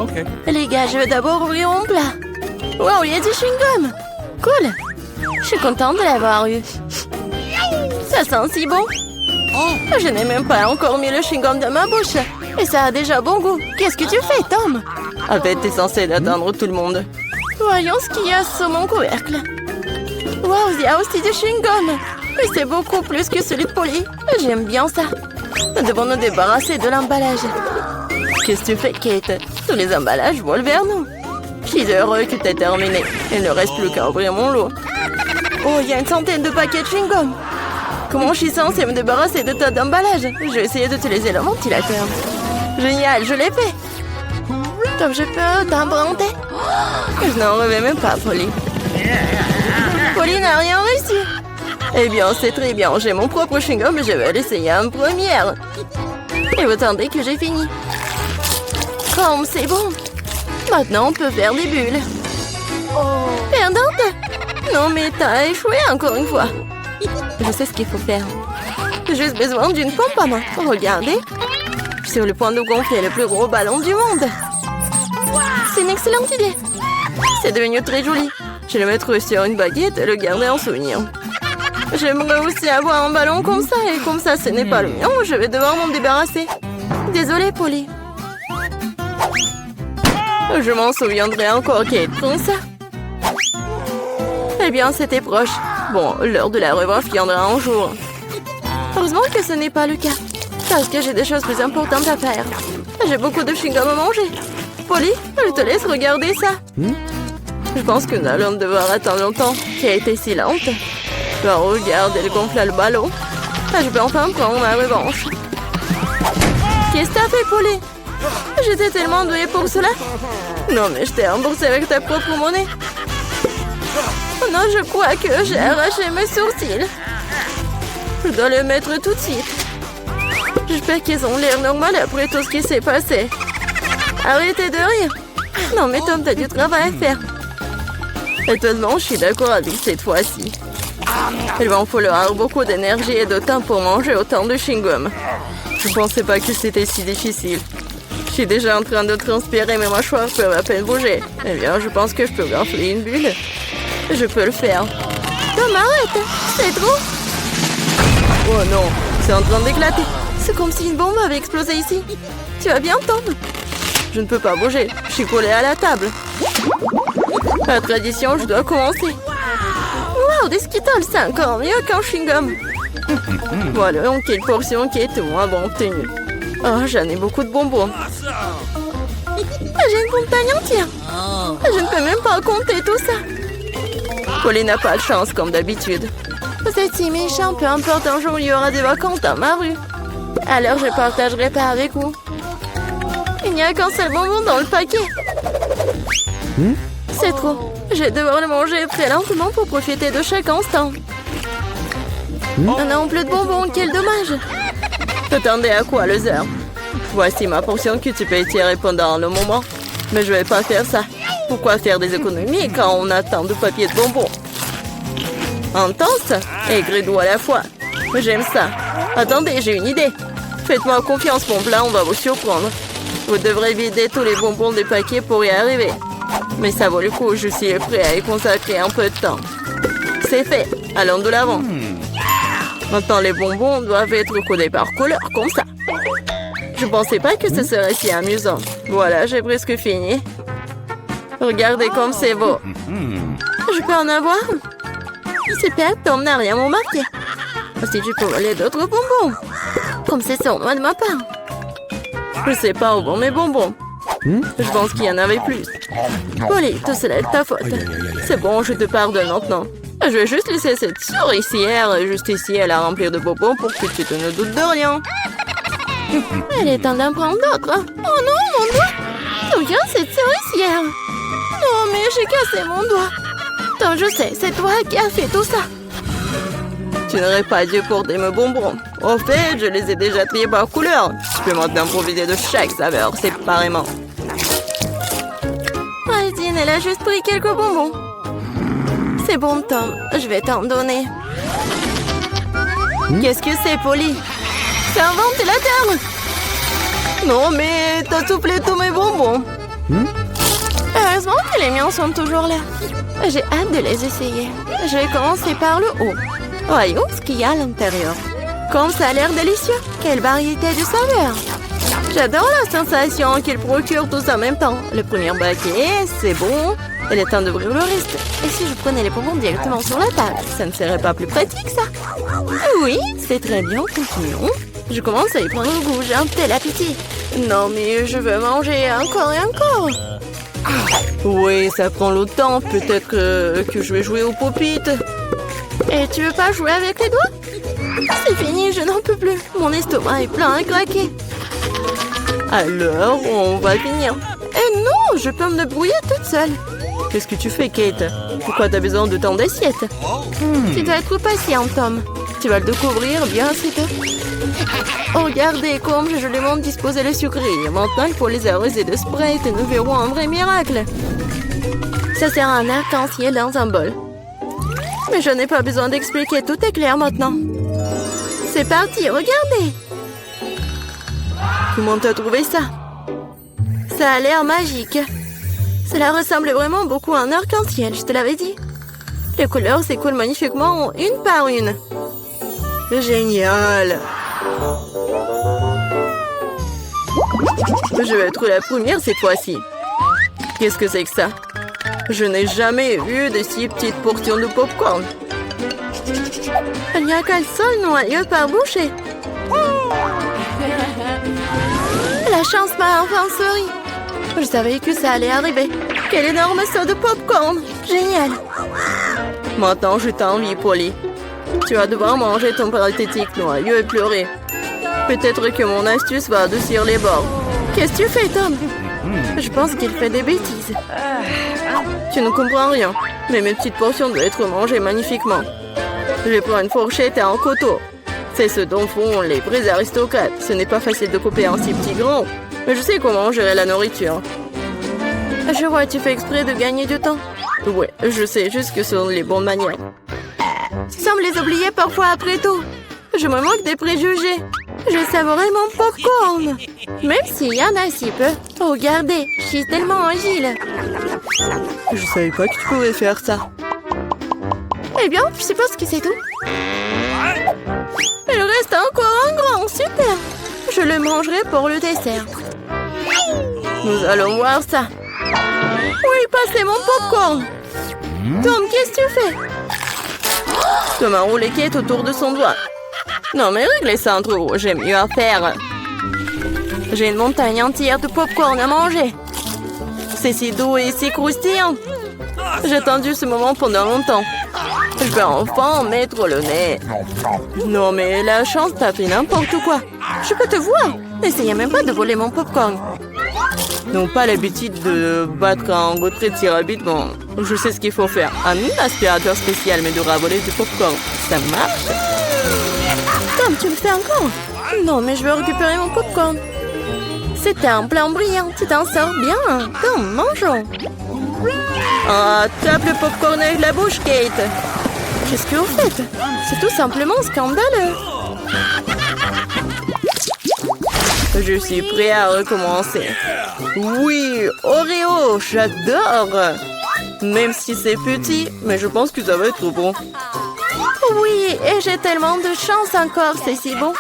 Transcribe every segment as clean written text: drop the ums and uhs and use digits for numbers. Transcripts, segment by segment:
Ok. Les gars, je vais d'abord ouvrir mon plat. Wow, il y a du chewing-gum. Cool. Je suis contente de l'avoir eu. Ça sent si bon. Je n'ai même pas encore mis le chewing-gum dans ma bouche. Et ça a déjà bon goût. Qu'est-ce que tu fais, Tom? En fait, t'es censé attendre tout le monde. Voyons ce qu'il y a sur mon couvercle. Wow, il y a aussi du chewing-gum. Mais c'est beaucoup plus que celui de Polly. J'aime bien ça. Nous devons nous débarrasser de l'emballage. Qu'est-ce que tu fais, Kate? Tous les emballages volent vers nous. Je suis heureux que tu aies terminé. Il ne reste plus qu'à ouvrir mon lot. Oh, il y a une centaine de paquets de chewing-gum. Comment je suis censée me débarrasser de tas d'emballages? Je vais essayer d'utiliser le ventilateur. Génial, je l'ai fait. Comme je peux t'emprunter? Je n'en reviens même pas, Polly. Polly n'a rien réussi. Eh bien, c'est très bien. J'ai mon propre chewing-gum et je vais l'essayer en première. Et vous attendez que j'ai fini. Comme c'est bon. Maintenant, on peut faire des bulles. Perdante? Non, mais t'as échoué encore une fois. Je sais ce qu'il faut faire. J'ai juste besoin d'une pompe à main. Regardez. Je suis sur le point de gonfler le plus gros ballon du monde. C'est une excellente idée. C'est devenu très joli. Je vais le mettre sur une baguette et le garder en souvenir. J'aimerais aussi avoir un ballon comme ça. Et comme ça, ce n'est pas le mien, je vais devoir m'en débarrasser. Désolée, Polly. Je m'en souviendrai encore, Kate, comme ça. Eh bien, c'était proche. Bon, l'heure de la revanche viendra un jour. Heureusement que ce n'est pas le cas. Parce que j'ai des choses plus importantes à faire. J'ai beaucoup de chewing-gum à manger. Polly, je te laisse regarder ça. Je pense que nous allons devoir attendre longtemps. Kate est si lente. Ben, regarde, elle gonfle le ballon. Je peux enfin prendre ma revanche. Qu'est-ce que t'as fait, Polly? J'étais tellement douée pour cela. Non, mais je t'ai remboursé avec ta propre monnaie. Oh non, je crois que j'ai arraché mes sourcils. Je dois le mettre tout de suite. J'espère qu'ils ont l'air normal après tout ce qui s'est passé. Arrêtez de rire. Non, mais Tom, t'as du travail à faire. Étonnamment, je suis d'accord avec cette fois-ci. Il va en falloir beaucoup d'énergie et de temps pour manger autant de chewing-gum. Je ne pensais pas que c'était si difficile. Je suis déjà en train de transpirer, mes mâchoires peuvent à peine bouger. Eh bien, je pense que je peux gonfler une bulle. Je peux le faire. Tom, arrête! C'est trop! Oh non, c'est en train d'éclater. C'est comme si une bombe avait explosé ici. Tu vas bien, Tom? Je ne peux pas bouger. Je suis collée à la table. La tradition, je dois commencer. Wow, des Skittles, c'est encore mieux qu'un chewing-gum. Voilà, donc quelle portion qui est moins bon obtenue. Oh, j'en ai beaucoup de bonbons. J'ai une montagne entière. Je ne peux même pas compter tout ça. Polly n'a pas de chance, comme d'habitude. Vous êtes si méchant, peu importe, un jour il y aura des vacances dans ma rue. Alors je partagerai pas avec vous. Il n'y a qu'un seul bonbon dans le paquet. C'est trop. Je vais devoir le manger très lentement pour profiter de chaque instant. On n'a plus de bonbons, quel dommage. T'attendais à quoi, Loser? Voici ma portion que tu peux étirer pendant le moment. Mais je vais pas faire ça. Pourquoi faire des économies quand on a tant de papier de bonbons? Intense et gris-doux à la fois. J'aime ça. Attendez, j'ai une idée. Faites-moi confiance, mon plat, on va vous surprendre. Vous devrez vider tous les bonbons des paquets pour y arriver. Mais ça vaut le coup, je suis prêt à y consacrer un peu de temps. C'est fait, allons de l'avant. Maintenant, les bonbons doivent être codés par couleur, comme ça. Je pensais pas que ce serait si amusant. Voilà, j'ai presque fini. Regardez comme c'est beau. Je peux en avoir? Super, Tom n'a rien remarqué. Si tu peux voler d'autres bonbons. Comme c'est sournois de ma part. Je sais pas où vont mes bonbons. Je pense qu'il y en avait plus. Polly, tout cela est de ta faute. C'est bon, je te pardonne maintenant. Je vais juste laisser cette souricière juste ici à la remplir de bonbons pour que tu ne doutes de rien. Elle est temps d'en prendre d'autres. Oh non, mon doigt! Regarde cette souricière. Non, mais j'ai cassé mon doigt. Tom, je sais, c'est toi qui as fait tout ça. Tu n'aurais pas dû porter mes bonbons. Au fait, je les ai déjà triés par couleur. Je peux maintenant profiter de chaque saveur séparément. Aldine, elle a juste pris quelques bonbons. C'est bon, Tom. Je vais t'en donner. Qu'est-ce que c'est, Polly? C'est un ventilateur. Non, mais t'as soufflé tous mes bonbons. Heureusement que les miens sont toujours là. J'ai hâte de les essayer. Je vais commencer par le haut. Voyons ce qu'il y a à l'intérieur. Comme ça a l'air délicieux. Quelle variété de saveurs. J'adore la sensation qu'il procure tous en même temps. Le premier baquet, c'est bon. Il est temps d'ouvrir le reste. Et si je prenais les bonbons directement sur la table, ça ne serait pas plus pratique, ça? Oui, c'est très bien. Continuons. Je commence à y prendre goût. J'ai un tel appétit. Non, mais je veux manger encore et encore. Oui, ça prend le temps. Peut-être que je vais jouer aux pop-it. Et tu veux pas jouer avec les doigts? C'est fini, je n'en peux plus. Mon estomac est plein à craquer. Alors, on va finir. Eh non, je peux me débrouiller toute seule. Qu'est-ce que tu fais, Kate? Pourquoi t'as besoin de tant d'assiettes? Tu dois être patient, Tom. Tu vas le découvrir bien assez tôt. Oh, regardez comme j'ai joliment disposé les sucreries. Maintenant, il faut les arroser de Sprite et nous verrons un vrai miracle. Ça sert à un arc-en-ciel dans un bol. Mais je n'ai pas besoin d'expliquer, tout est clair maintenant. C'est parti, regardez. Comment t'as trouvé ça? Ça a l'air magique. Cela ressemble vraiment beaucoup à un arc-en-ciel, je te l'avais dit. Les couleurs s'écoulent magnifiquement une par une. Génial! Je vais être la première cette fois-ci. Qu'est-ce que c'est que ça? Je n'ai jamais vu de si petites portions de popcorn. Il n'y a qu'un seul noyau par bouchée. La chance m'a enfin souri. Je savais que ça allait arriver. Quel énorme saut de popcorn! Génial! Maintenant, je t'envie, Polly. Tu vas devoir manger ton pathétique noyau et pleurer. Peut-être que mon astuce va adoucir les bords. Qu'est-ce que tu fais, Tom? Je pense qu'il fait des bêtises. Tu ne comprends rien, mais mes petites portions doivent être mangées magnifiquement. Je vais prendre une fourchette et un couteau. C'est ce dont font les vrais aristocrates. Ce n'est pas facile de couper un si petit grand, mais je sais comment gérer la nourriture. Je vois, tu fais exprès de gagner du temps. Ouais, je sais juste que ce sont les bonnes manières. Tu sembles les oublier parfois après tout. Je me moque des préjugés. Je savourais mon popcorn. Même s'il y en a si peu. Regardez, je suis tellement agile. Je savais pas que tu pouvais faire ça. Eh bien, je suppose que c'est tout. Il reste encore un grand, super. Je le mangerai pour le dessert. Nous allons voir ça. Oui, passez mon popcorn. Tom, qu'est-ce que tu fais? Tom a roulé Kate autour de son doigt. Non, mais réglez ça entre vous, j'ai mieux à faire. J'ai une montagne entière de popcorn à manger. C'est si doux et si croustillant. J'ai attendu ce moment pendant longtemps. Je vais enfin en mettre le nez. Non, mais la chance t'a fait n'importe quoi. Je peux te voir. N'essayez même pas de voler mon popcorn. N'ont pas l'habitude de battre un retrait de si rapidement. Je sais ce qu'il faut faire. Un aspirateur spécial m'aidera à voler du popcorn. Ça marche. Tom, tu le fais encore? Non, mais je veux récupérer mon popcorn. C'était un plan brillant. Tu t'en sors bien. Tom, mangeons. Ah, tape le popcorn avec la bouche, Kate. Qu'est-ce que vous faites? C'est tout simplement scandaleux. Je suis prêt à recommencer. Oui, Oreo, j'adore. Même si c'est petit, mais je pense que ça va être bon. Oui, et j'ai tellement de chance encore, c'est si bon.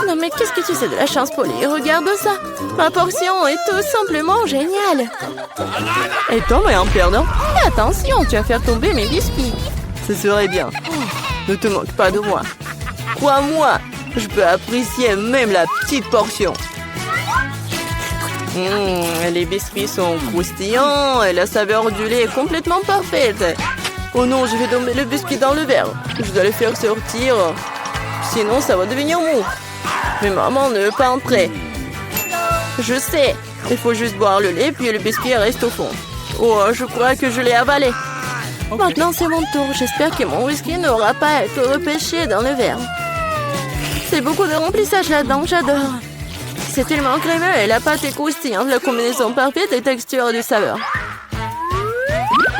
Non, mais qu'est-ce que tu sais de la chance, Polly? Regarde ça. Ma portion est tout simplement géniale. Et Tom est un perdant. Mais attention, tu vas faire tomber mes biscuits. Ce serait bien. Ne te moque pas de moi. Crois-moi, je peux apprécier même la petite portion. Les biscuits sont croustillants et la saveur du lait est complètement parfaite. Oh non, je vais tomber le biscuit dans le verre. Je dois le faire sortir. Sinon, ça va devenir mou. Mais maman ne veut pas entrer. Je sais. Il faut juste boire le lait, puis le biscuit reste au fond. Oh, je crois que je l'ai avalé. Maintenant, c'est mon tour. J'espère que mon whisky n'aura pas à être repêché dans le verre. C'est beaucoup de remplissage là-dedans, j'adore. C'est tellement crémeux et la pâte est croustillante. La combinaison parfaite des textures et de saveurs.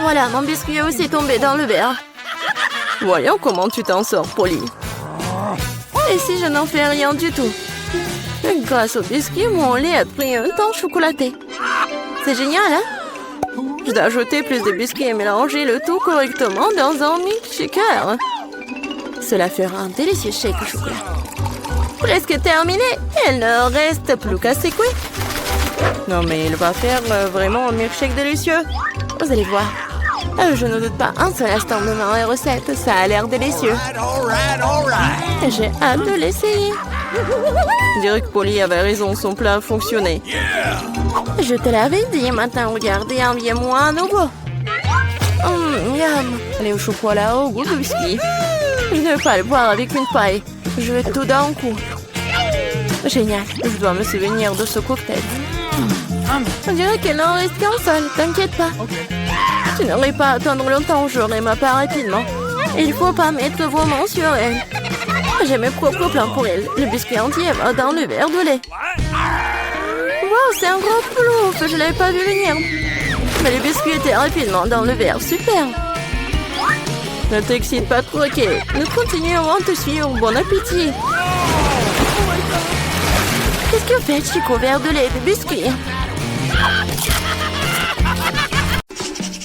Voilà, mon biscuit est aussi tombé dans le verre. Voyons comment tu t'en sors, Polly. Et si je n'en fais rien du tout? Grâce au biscuit, mon lait a pris un teint chocolaté. C'est génial, hein? Je dois ajouter plus de biscuits et mélanger le tout correctement dans un milkshaker. Cela fera un délicieux shake au chocolat. Presque terminé. Il ne reste plus qu'à secouer. Non, mais il va faire vraiment un milkshake délicieux. Vous allez voir. Je ne doute pas un seul instant de ma recette. Ça a l'air délicieux. J'ai hâte de l'essayer. Je dirais que Polly avait raison, son plat fonctionnait. Je te l'avais dit, maintenant regardez, enviez-moi un nouveau. Miam. Allez au chocolat au goût de biscuit. Je ne vais pas le boire avec une paille. Je vais tout d'un coup. Génial, je dois me souvenir de ce cocktail. On dirait qu'il n'en reste qu'un seul, t'inquiète pas. Tu n'aurais pas à attendre longtemps, j'aurai ma part rapidement. Il faut pas mettre vos mains sur elle. J'ai mes propres plans pour elle. Le biscuit entier va dans le verre de lait. Wow, c'est un gros plouf, je l'avais pas vu venir. Mais le biscuit était rapidement dans le verre, super. Ne t'excite pas trop, ok. Nous continuerons à te suivre, bon appétit. Qu'est-ce que vous faites, Chico? Verre de lait, de biscuits.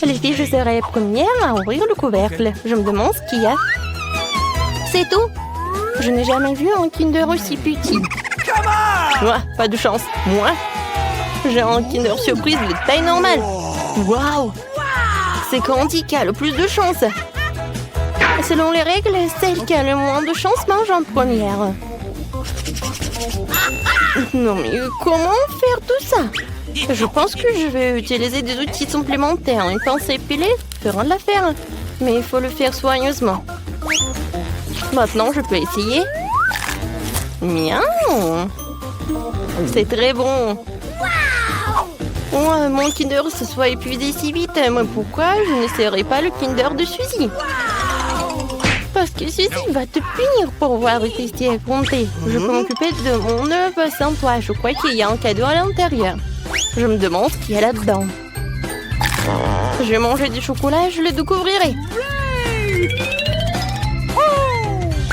Les filles, je serai les premières à ouvrir le couvercle. Je me demande ce qu'il y a. C'est tout. Je n'ai jamais vu un Kinder aussi petit. Moi, pas de chance. Moi, j'ai un Kinder surprise de taille normale. Waouh! C'est Candy qui a le plus de chance. Selon les règles, celle qui a le moins de chance mange en première. Non mais comment faire tout ça? Je pense que je vais utiliser des outils supplémentaires. Une pince épilée fera de l'affaire. Mais il faut le faire soigneusement. Maintenant, je peux essayer. Miaou! C'est très bon. Oh, mon Kinder se soit épuisé si vite. Mais pourquoi je n'essaierai pas le Kinder de Suzy? Parce que Suzy va te punir pour avoir testé et compté. Je peux m'occuper de mon œuvre sans toi. Je crois qu'il y a un cadeau à l'intérieur. Je me demande ce qu'il y a là-dedans. Je vais manger du chocolat et je le découvrirai.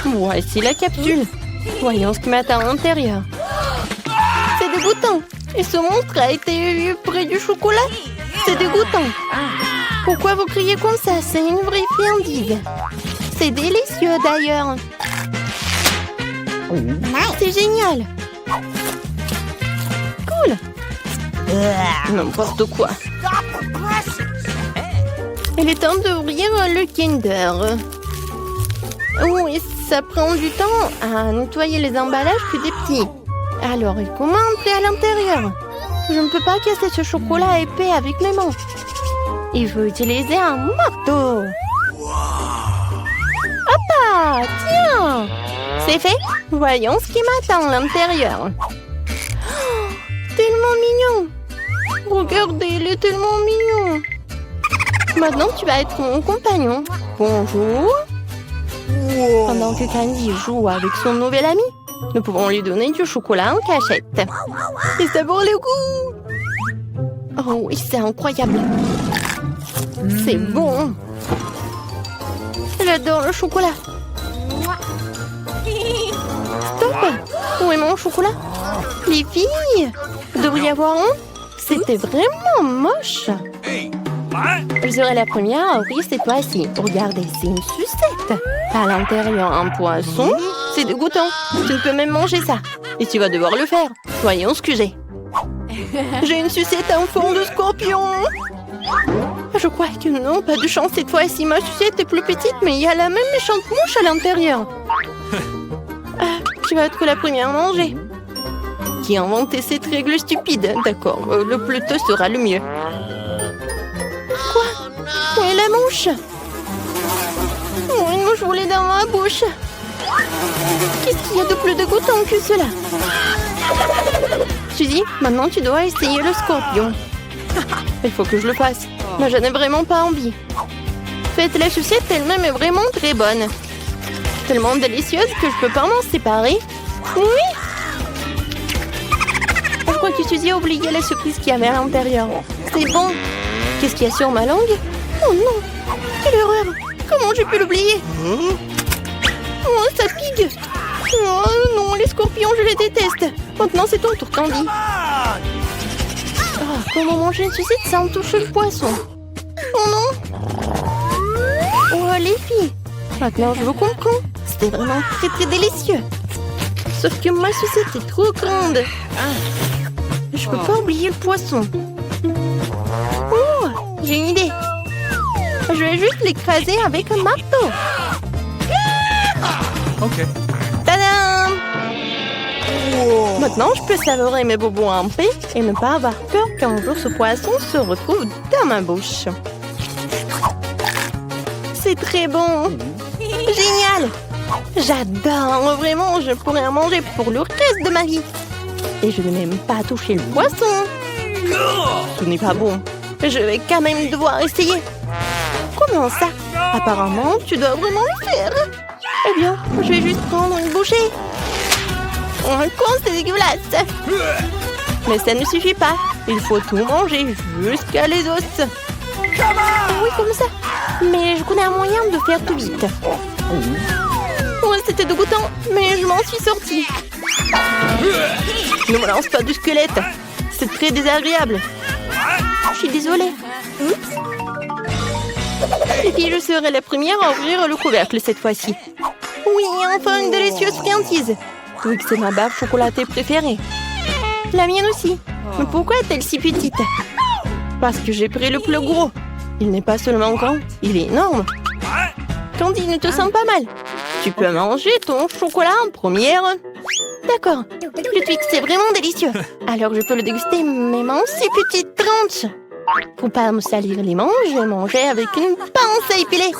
Voici la capsule. Voyons ce qui m'attend à l'intérieur. C'est dégoûtant. Et ce monstre a été eu près du chocolat. C'est dégoûtant. Pourquoi vous criez comme ça? C'est une vraie friandise. C'est délicieux d'ailleurs. C'est génial. Cool. N'importe quoi. Il est temps d'ouvrir le Kinder. Oui, ça prend du temps à nettoyer les emballages plus des petits. Alors, comment entrer à l'intérieur? Je ne peux pas casser ce chocolat épais avec mes mains. Il faut utiliser un marteau. Hop, tiens! C'est fait. Voyons ce qui m'attend à l'intérieur. Oh, tellement mignon. Regardez, il est tellement mignon. Maintenant, tu vas être mon compagnon. Bonjour. Pendant que Candy joue avec son nouvel ami, nous pouvons lui donner du chocolat en cachette. Et ça vaut le coup. Oh oui, c'est incroyable. C'est bon. J'adore le chocolat. Stop. Où est mon chocolat? Les filles, vous devriez avoir honte. C'était vraiment moche. Je serai la première à ouvrir cette fois-ci. Regardez, c'est une sucette. À l'intérieur, un poisson. C'est dégoûtant. Tu ne peux même manger ça. Et tu vas devoir le faire. Voyons ce que j'ai. J'ai une sucette en forme de scorpion. Je crois que non, pas de chance cette fois-ci. Ma sucette est plus petite, mais il y a la même méchante mouche à l'intérieur. Tu vas être la première à manger. Qui a inventé cette règle stupide? D'accord, le plus tôt sera le mieux. Quoi? Où est la mouche? Oh, une mouche volée dans ma bouche. Qu'est-ce qu'il y a de plus dégoûtant que cela? Suzy, maintenant tu dois essayer le scorpion. Il faut que je le fasse. Mais je n'ai vraiment pas envie. Faites la sucette elle-même est vraiment très bonne. Tellement délicieuse que je peux pas m'en séparer. Oui. Je crois que Suzy a oublié la surprise qu'il y avait à l'intérieur. C'est bon. Qu'est-ce qu'il y a sur ma langue? Oh non. Quelle erreur. Comment j'ai pu l'oublier? Oh, ça pique. Oh non, les scorpions, je les déteste. Maintenant, c'est ton tour, Candy. Oh, comment manger ceci sans toucher le poisson? Oh non! Oh, les filles! Maintenant, je vous comprends. C'était vraiment très très délicieux. Sauf que ma sucette est trop grande. Je peux pas oublier le poisson. Oh, j'ai une idée. Je vais juste l'écraser avec un marteau. Ok. Tadam! Maintenant, je peux savourer mes bobos en paix et ne pas avoir peur qu'un jour ce poisson se retrouve dans ma bouche. C'est très bon. Génial! J'adore, vraiment, je pourrais en manger pour le reste de ma vie. Et je ne vais même pas toucher le poisson. Ce n'est pas bon. Je vais quand même devoir essayer. Comment ça? Apparemment, tu dois vraiment le faire. Eh bien, je vais juste prendre une bouchée. Quoi, c'est dégueulasse. Mais ça ne suffit pas. Il faut tout manger jusqu'à les os. Oui, comme ça. Mais je connais un moyen de faire tout vite. Ouais, c'était dégoûtant, mais je m'en suis sortie. Ne me lance pas du squelette. C'est très désagréable. Je suis désolée. Oups. Et puis je serai la première à ouvrir le couvercle cette fois-ci. Oui, enfin une délicieuse friandise. Oui, que c'est ma baffe chocolatée préférée. La mienne aussi. Mais pourquoi est-elle si petite? Parce que j'ai pris le plus gros. Il n'est pas seulement grand, il est énorme. Candy, ne te sens pas mal. Tu peux manger ton chocolat en première. D'accord. Le Twix, c'est vraiment délicieux. Alors je peux le déguster même en si petites tranches. Pour pas me salir les manches, je vais manger avec une pince à épiler.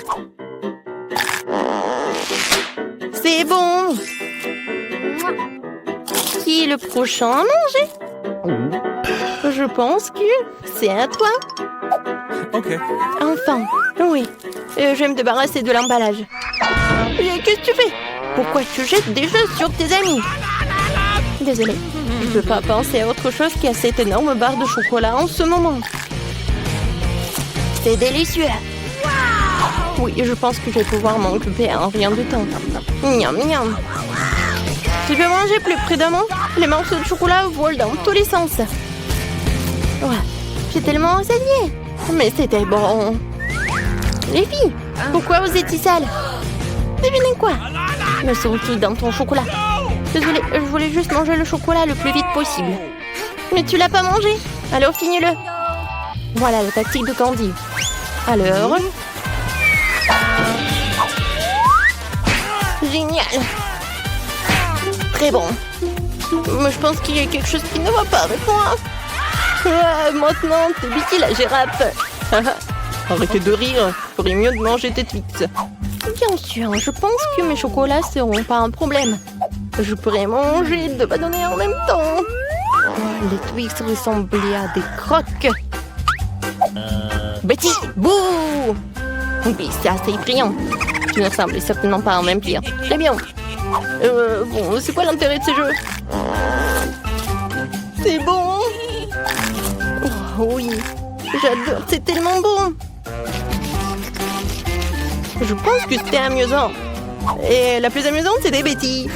C'est bon. Qui est le prochain à manger? Je pense que c'est à toi. Ok. Enfin, oui. Je vais me débarrasser de l'emballage. Qu'est-ce que tu fais? Pourquoi tu jettes des choses sur tes amis? Désolée, je ne peux pas penser à autre chose qu'à cette énorme barre de chocolat en ce moment. C'est délicieux. Oui, je pense que je vais pouvoir m'en occuper en rien de temps. Miam, miam. Tu peux manger plus près de moi? Les morceaux de chocolat volent dans tous les sens. Ouais, j'ai tellement rassasié. Mais c'était bon. Les filles, pourquoi vous êtes si sales? Devinez quoi? Me sont-ils dans ton chocolat? Désolée, je voulais juste manger le chocolat le plus vite possible. Mais tu l'as pas mangé? Alors finis-le. Voilà la tactique de Candy. Alors... Génial. Très bon. Mais je pense qu'il y a quelque chose qui ne va pas avec moi. Maintenant, t'es Vicky la girafe. Arrêtez de rire. Il ferait mieux de manger tes Twix. Bien sûr, je pense que mes chocolats seront pas un problème. Je pourrais manger deux bâtonnets en même temps. Les Twix ressemblaient à des croques. Betty, bouh! Oui, c'est assez effrayant. Tu ne ressembles certainement pas à un vampire. Très bien. Bon, c'est quoi l'intérêt de ces jeux? C'est bon. Oh, oui, j'adore, c'est tellement bon. Je pense que c'était amusant. Et la plus amusante, c'était Betty.